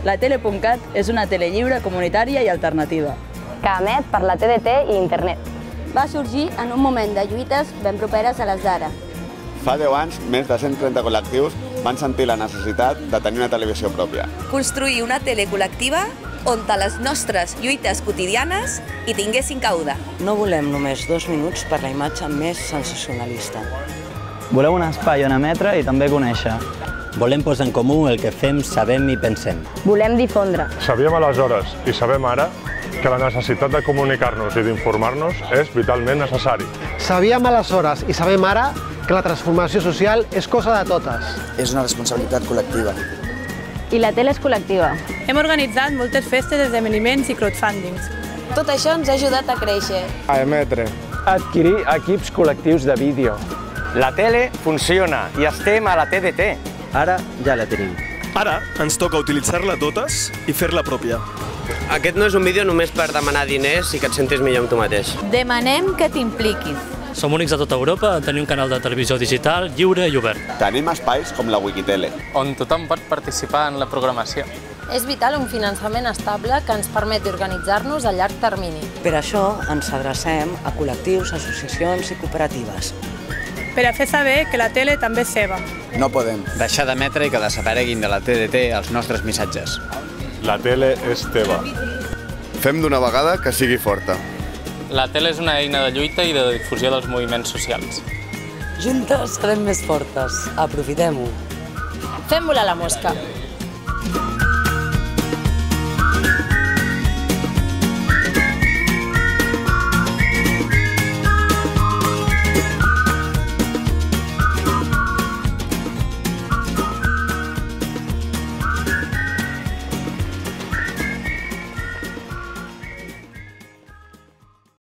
La Tele.cat és una tele lliure, comunitària i alternativa, que emet per la TDT i internet. Va sorgir en un moment de lluites ben properes a les d'ara. Fa 10 anys, més de 130 col·lectius van sentir la necessitat de tenir una televisió pròpia. Construir una tele col·lectiva on les nostres lluites quotidianes hi tinguessin cabuda. No volem només 2 minuts per la imatge més sensacionalista. Volem un espai on emetre i també conèixer. Volem posar en comú el que fem, sabem i pensem. Volem difondre. Sabíem aleshores i sabem ara que la necessitat de comunicar-nos i d'informar-nos és vitalment necessari. Sabíem aleshores i sabem ara que la transformació social és cosa de totes. És una responsabilitat col·lectiva. I la tele és col·lectiva. Hem organitzat moltes festes, esdeveniments i crowdfundings. Tot això ens ha ajudat a créixer. A emetre. Adquirir equips col·lectius de vídeo. La tele funciona i estem a la TDT. Ara ja la tenim. Ara ens toca utilitzar-la totes i fer-la pròpia. Aquest no és un vídeo només per demanar diners i que et sentis millor amb tu mateix. Demanem que t'impliquis. Som únics a tota Europa en tenir un canal de televisió digital lliure i obert. Tenim espais com la Wikitele, on tothom pot participar en la programació. És vital un finançament estable que ens permeti organitzar-nos a llarg termini. Per això ens adrecem a col·lectius, associacions i cooperatives. Per a fer saber que la tele també és seva. No podem deixar d'emetre i que desapareguin de la TDT els nostres missatges. La tele és teva. Fem d'una vegada que sigui forta. La tele és una eina de lluita i de difusió dels moviments socials. Juntes serem més fortes. Aprofitem-ho. Fem volar la mosca.